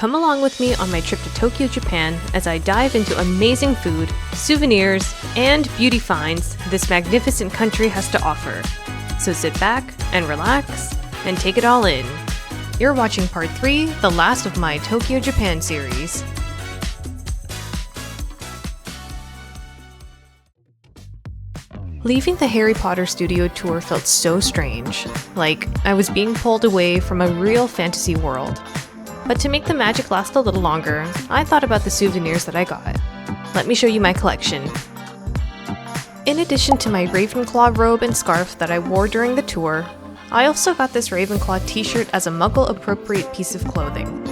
come along with me on my trip to Tokyo, Japan as I dive into amazing food, souvenirs, and beauty finds this magnificent country has to offer. So sit back and relax and take it all in. You're watching part 3, the last of my Tokyo, Japan series. Leaving the Harry Potter studio tour felt so strange, like I was being pulled away from a real fantasy world. But to make the magic last a little longer, I thought about the souvenirs that I got. Let me show you my collection. In addition to my Ravenclaw robe and scarf that I wore during the tour, I also got this Ravenclaw t-shirt as a Muggle-appropriate piece of clothing.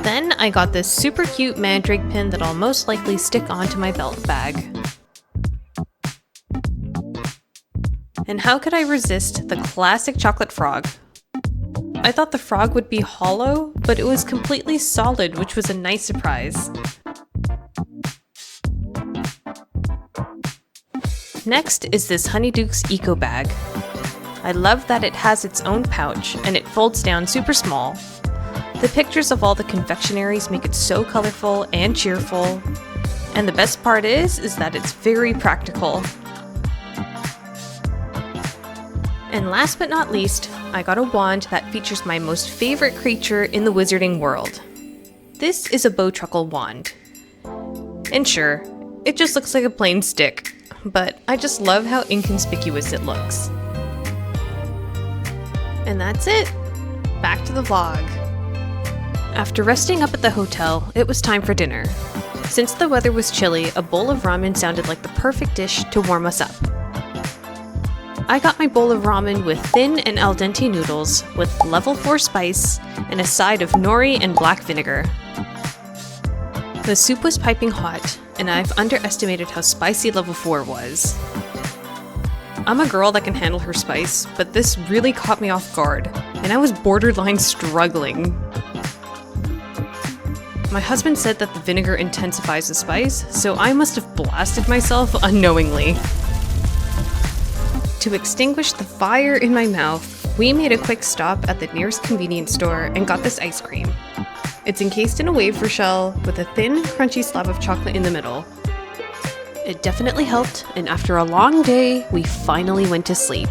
Then I got this super cute mandrake pin that I'll most likely stick onto my belt bag. And how could I resist the classic chocolate frog? I thought the frog would be hollow, but it was completely solid, which was a nice surprise. Next is this Honeydukes Eco Bag. I love that it has its own pouch and it folds down super small. The pictures of all the confectionaries make it so colorful and cheerful. And the best part is that it's very practical. And last but not least, I got a wand that features my most favorite creature in the wizarding world. This is a Bowtruckle wand. And sure, it just looks like a plain stick, but I just love how inconspicuous it looks. And that's it. Back to the vlog. After resting up at the hotel, it was time for dinner. Since the weather was chilly, a bowl of ramen sounded like the perfect dish to warm us up. I got my bowl of ramen with thin and al dente noodles with level 4 spice and a side of nori and black vinegar. The soup was piping hot, and I've underestimated how spicy level 4 was. I'm a girl that can handle her spice, but this really caught me off guard, and I was borderline struggling. My husband said that the vinegar intensifies the spice, so I must have blasted myself unknowingly. To extinguish the fire in my mouth, we made a quick stop at the nearest convenience store and got this ice cream. It's encased in a wafer shell with a thin, crunchy slab of chocolate in the middle. It definitely helped, and after a long day, we finally went to sleep.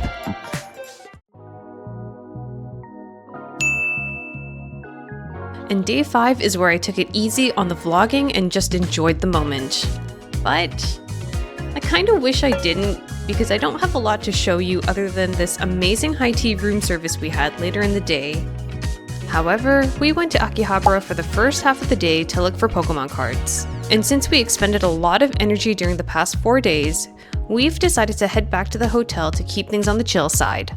And day 5 is where I took it easy on the vlogging and just enjoyed the moment. But I kinda wish I didn't, because I don't have a lot to show you other than this amazing high tea room service we had later in the day. However, we went to Akihabara for the first half of the day to look for Pokemon cards. And since we expended a lot of energy during the past 4 days, we've decided to head back to the hotel to keep things on the chill side.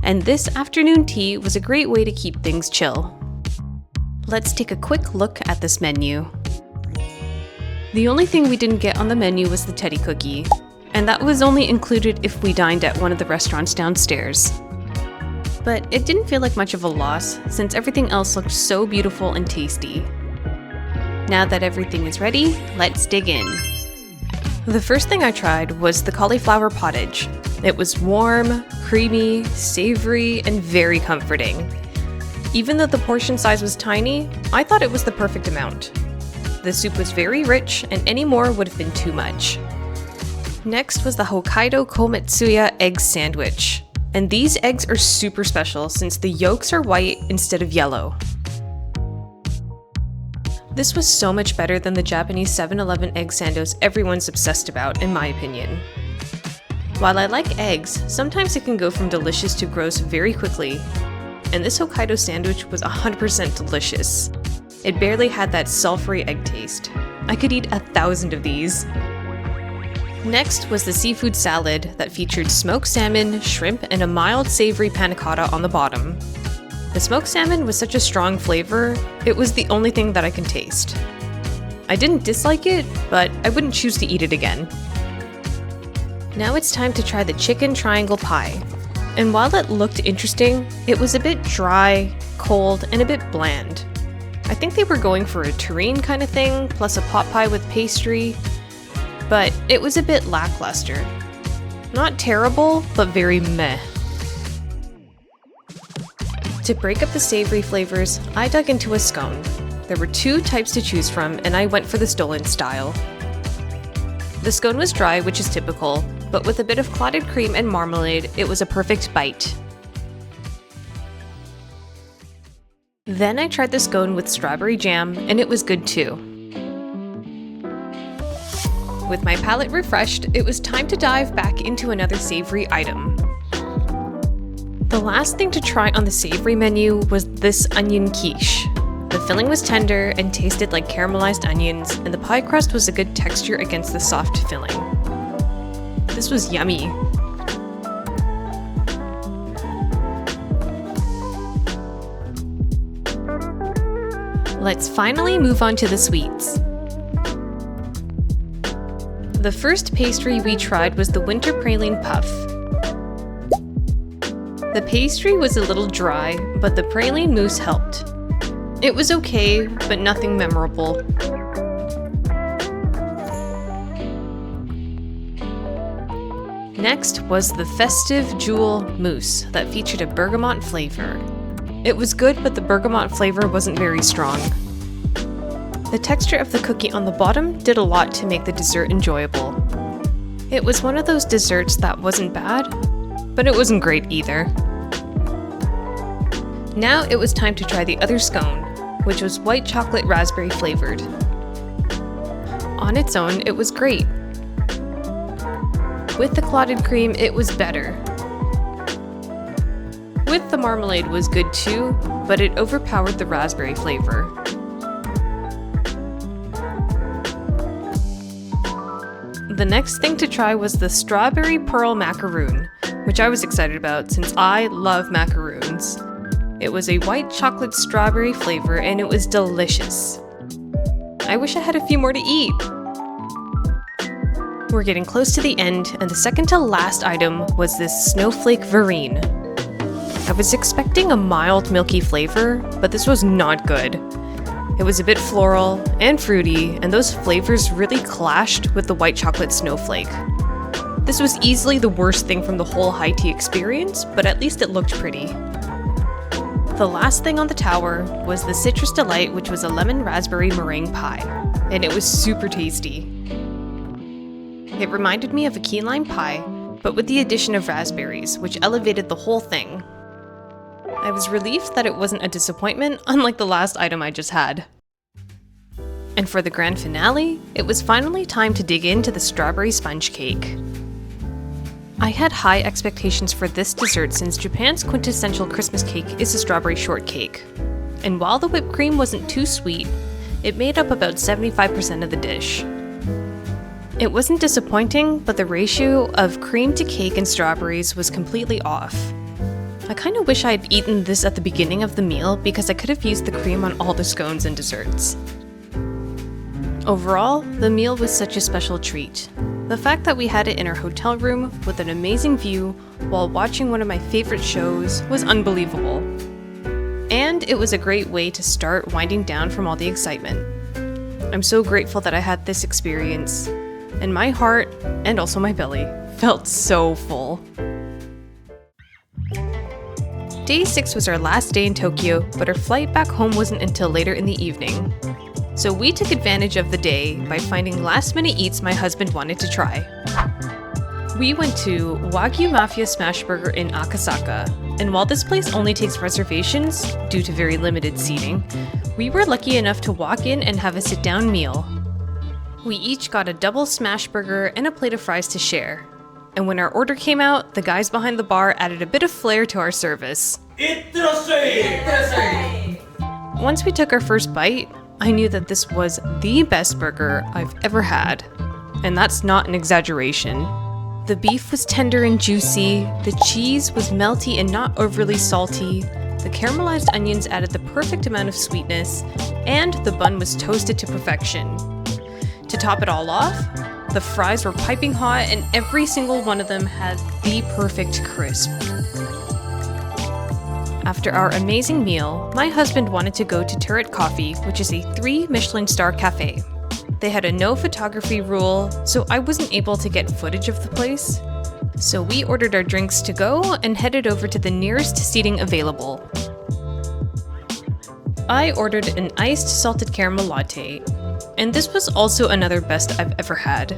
And this afternoon tea was a great way to keep things chill. Let's take a quick look at this menu. The only thing we didn't get on the menu was the Teddy Cookie, and that was only included if we dined at one of the restaurants downstairs. But it didn't feel like much of a loss, since everything else looked so beautiful and tasty. Now that everything is ready, let's dig in. The first thing I tried was the cauliflower pottage. It was warm, creamy, savory, and very comforting. Even though the portion size was tiny, I thought it was the perfect amount. The soup was very rich, and any more would have been too much. Next was the Hokkaido Kometsuya egg sandwich. And these eggs are super special since the yolks are white instead of yellow. This was so much better than the Japanese 7-Eleven egg sandos everyone's obsessed about, in my opinion. While I like eggs, sometimes it can go from delicious to gross very quickly. And this Hokkaido sandwich was 100% delicious. It barely had that sulfury egg taste. I could eat 1,000 of these. Next was the seafood salad that featured smoked salmon, shrimp, and a mild savory panna cotta on the bottom. The smoked salmon was such a strong flavor, it was the only thing that I can taste. I didn't dislike it, but I wouldn't choose to eat it again. Now it's time to try the chicken triangle pie. And while it looked interesting, it was a bit dry, cold, and a bit bland. I think they were going for a terrine kind of thing, plus a pot pie with pastry, but it was a bit lackluster. Not terrible, but very meh. To break up the savory flavors, I dug into a scone. There were 2 types to choose from, and I went for the stolen style. The scone was dry, which is typical, but with a bit of clotted cream and marmalade, it was a perfect bite. Then I tried the scone with strawberry jam, and it was good too. With my palate refreshed, it was time to dive back into another savory item. The last thing to try on the savory menu was this onion quiche. The filling was tender and tasted like caramelized onions, and the pie crust was a good texture against the soft filling. This was yummy. Let's finally move on to the sweets. The first pastry we tried was the winter praline puff. The pastry was a little dry, but the praline mousse helped. It was okay, but nothing memorable. Next was the festive jewel mousse that featured a bergamot flavor. It was good, but the bergamot flavor wasn't very strong. The texture of the cookie on the bottom did a lot to make the dessert enjoyable. It was one of those desserts that wasn't bad, but it wasn't great either. Now it was time to try the other scone, which was white chocolate raspberry flavored. On its own, it was great. With the clotted cream, it was better. With the marmalade was good too, but it overpowered the raspberry flavor. The next thing to try was the strawberry pearl macaroon, which I was excited about since I love macaroons. It was a white chocolate strawberry flavor and it was delicious. I wish I had a few more to eat. We're getting close to the end, and the second to last item was this snowflake verrine. I was expecting a mild milky flavor, but this was not good. It was a bit floral and fruity, and those flavors really clashed with the white chocolate snowflake. This was easily the worst thing from the whole high tea experience, but at least it looked pretty. The last thing on the tower was the Citrus Delight, which was a lemon raspberry meringue pie, and it was super tasty. It reminded me of a key lime pie, but with the addition of raspberries, which elevated the whole thing. I was relieved that it wasn't a disappointment, unlike the last item I just had. And for the grand finale, it was finally time to dig into the strawberry sponge cake. I had high expectations for this dessert since Japan's quintessential Christmas cake is a strawberry shortcake. And while the whipped cream wasn't too sweet, it made up about 75% of the dish. It wasn't disappointing, but the ratio of cream to cake and strawberries was completely off. I kinda wish I had eaten this at the beginning of the meal because I could have used the cream on all the scones and desserts. Overall, the meal was such a special treat. The fact that we had it in our hotel room with an amazing view while watching one of my favorite shows was unbelievable. And it was a great way to start winding down from all the excitement. I'm so grateful that I had this experience, and my heart, and also my belly, felt so full. Day 6 was our last day in Tokyo, but our flight back home wasn't until later in the evening. So we took advantage of the day by finding last-minute eats my husband wanted to try. We went to WagyuMafia Smashburger in Akasaka, and while this place only takes reservations due to very limited seating, we were lucky enough to walk in and have a sit-down meal. We each got a double smashburger and a plate of fries to share. And when our order came out, the guys behind the bar added a bit of flair to our service. Once we took our first bite, I knew that this was the best burger I've ever had. And that's not an exaggeration. The beef was tender and juicy, the cheese was melty and not overly salty, the caramelized onions added the perfect amount of sweetness, and the bun was toasted to perfection. To top it all off, the fries were piping hot and every single one of them had the perfect crisp. After our amazing meal, my husband wanted to go to Turret Coffee, which is a 3 Michelin star cafe. They had a no photography rule, so I wasn't able to get footage of the place. So we ordered our drinks to go and headed over to the nearest seating available. I ordered an iced salted caramel latte, and this was also another best I've ever had.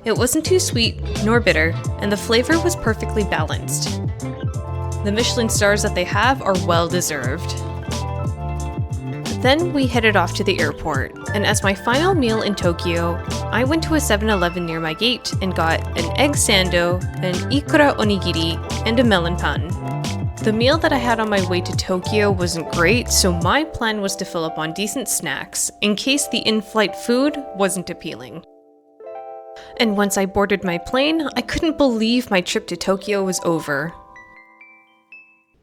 It wasn't too sweet nor bitter, and the flavor was perfectly balanced. The Michelin stars that they have are well deserved. Then we headed off to the airport, and as my final meal in Tokyo, I went to a 7-Eleven near my gate and got an egg sando, an ikura onigiri, and a melon pan. The meal that I had on my way to Tokyo wasn't great, so my plan was to fill up on decent snacks, in case the in-flight food wasn't appealing. And once I boarded my plane, I couldn't believe my trip to Tokyo was over.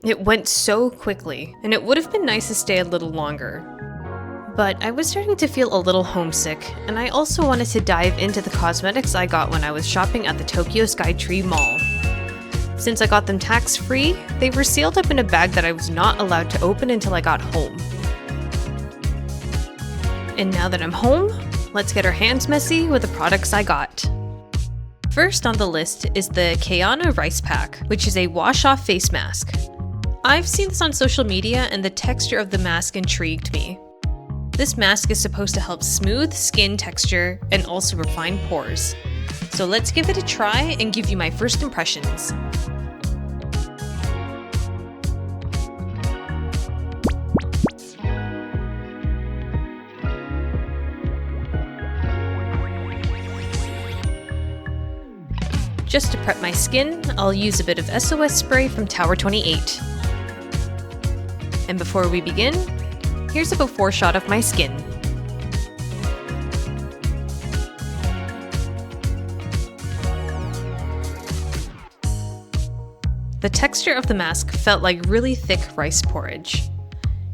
It went so quickly, and it would have been nice to stay a little longer. But I was starting to feel a little homesick, and I also wanted to dive into the cosmetics I got when I was shopping at the Tokyo Skytree Mall. Since I got them tax-free, they were sealed up in a bag that I was not allowed to open until I got home. And now that I'm home, let's get our hands messy with the products I got. First on the list is the Kayana Rice Pack, which is a wash-off face mask. I've seen this on social media and the texture of the mask intrigued me. This mask is supposed to help smooth skin texture and also refine pores. So let's give it a try and give you my first impressions. Just to prep my skin, I'll use a bit of SOS spray from Tower 28. And before we begin, here's a before shot of my skin. The texture of the mask felt like really thick rice porridge.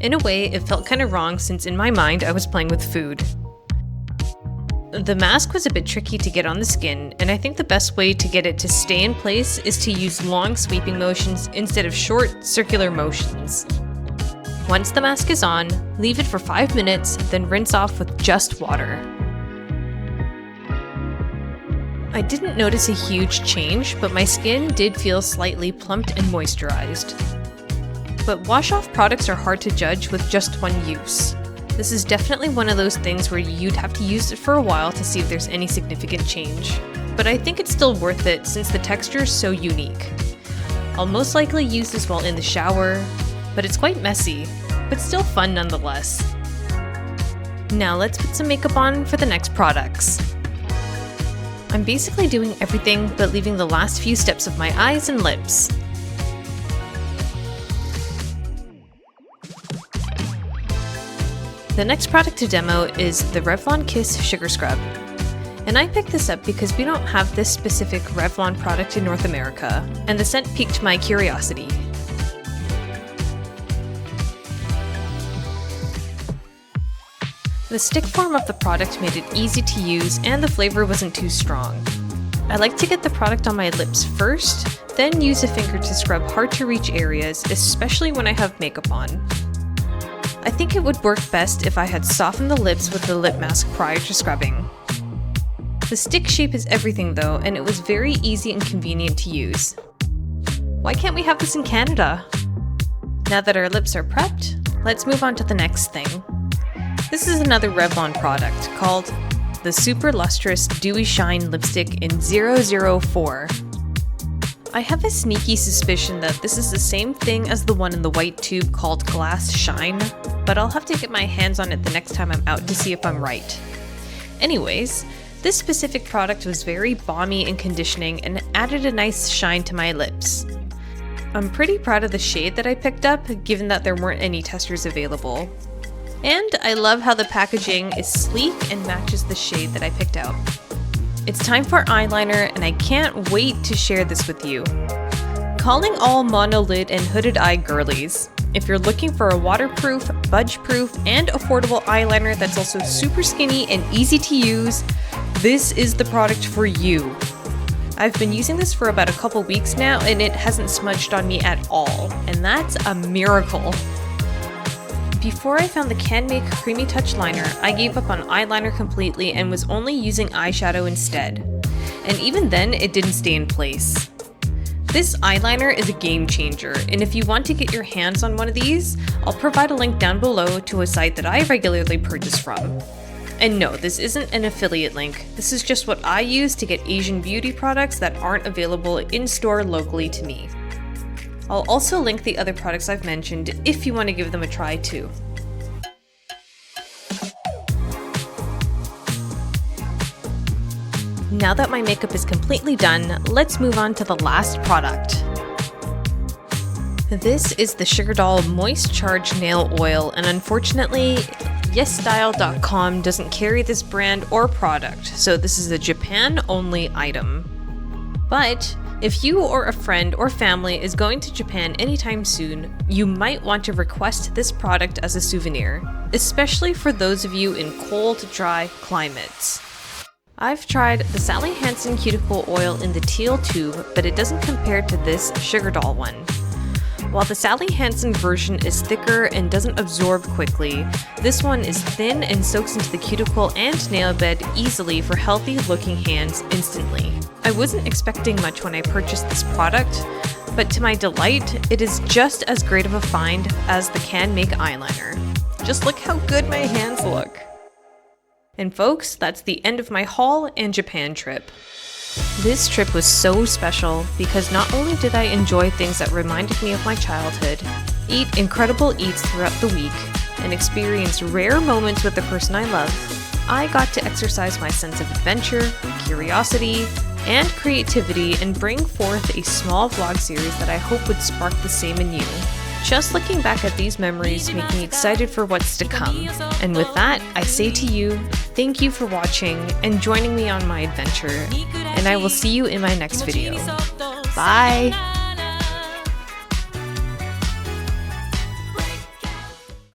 In a way, it felt kind of wrong since in my mind I was playing with food. The mask was a bit tricky to get on the skin, and I think the best way to get it to stay in place is to use long sweeping motions instead of short, circular motions. Once the mask is on, leave it for 5 minutes, then rinse off with just water. I didn't notice a huge change, but my skin did feel slightly plumped and moisturized. But wash-off products are hard to judge with just one use. This is definitely one of those things where you'd have to use it for a while to see if there's any significant change. But I think it's still worth it since the texture is so unique. I'll most likely use this while in the shower, but it's quite messy, but still fun nonetheless. Now let's put some makeup on for the next products. I'm basically doing everything but leaving the last few steps of my eyes and lips. The next product to demo is the Revlon Kiss Sugar Scrub. And I picked this up because we don't have this specific Revlon product in North America, and the scent piqued my curiosity. The stick form of the product made it easy to use and the flavor wasn't too strong. I like to get the product on my lips first, then use a finger to scrub hard to reach areas, especially when I have makeup on. I think it would work best if I had softened the lips with the lip mask prior to scrubbing. The stick shape is everything though, and it was very easy and convenient to use. Why can't we have this in Canada? Now that our lips are prepped, let's move on to the next thing. This is another Revlon product called the Super Lustrous Dewy Shine Lipstick in 004. I have a sneaky suspicion that this is the same thing as the one in the white tube called Glass Shine, but I'll have to get my hands on it the next time I'm out to see if I'm right. Anyways, this specific product was very balmy and conditioning and added a nice shine to my lips. I'm pretty proud of the shade that I picked up, given that there weren't any testers available. And I love how the packaging is sleek and matches the shade that I picked out. It's time for eyeliner, and I can't wait to share this with you. Calling all monolid and hooded eye girlies. If you're looking for a waterproof, budge-proof, and affordable eyeliner that's also super skinny and easy to use, this is the product for you. I've been using this for about a couple weeks now, and it hasn't smudged on me at all, and that's a miracle. Before I found the Can Make Creamy Touch Liner, I gave up on eyeliner completely and was only using eyeshadow instead. And even then, it didn't stay in place. This eyeliner is a game changer, and if you want to get your hands on one of these, I'll provide a link down below to a site that I regularly purchase from. And no, this isn't an affiliate link, this is just what I use to get Asian beauty products that aren't available in-store locally to me. I'll also link the other products I've mentioned if you want to give them a try too. Now that my makeup is completely done, let's move on to the last product. This is the Sugar Doll Moist Charge Nail Oil, and unfortunately, YesStyle.com doesn't carry this brand or product, so this is a Japan-only item. But if you or a friend or family is going to Japan anytime soon, you might want to request this product as a souvenir, especially for those of you in cold, dry climates. I've tried the Sally Hansen Cuticle Oil in the teal tube, but it doesn't compare to this Sugar Doll one. While the Sally Hansen version is thicker and doesn't absorb quickly, this one is thin and soaks into the cuticle and nail bed easily for healthy looking hands instantly. I wasn't expecting much when I purchased this product, but to my delight, it is just as great of a find as the Can Make eyeliner. Just look how good my hands look. And folks, that's the end of my haul and Japan trip. This trip was so special because not only did I enjoy things that reminded me of my childhood, eat incredible eats throughout the week, and experience rare moments with the person I love, I got to exercise my sense of adventure, curiosity, and creativity and bring forth a small vlog series that I hope would spark the same in you. Just looking back at these memories make me excited for what's to come. And with that, I say to you, thank you for watching and joining me on my adventure, and I will see you in my next video. Bye!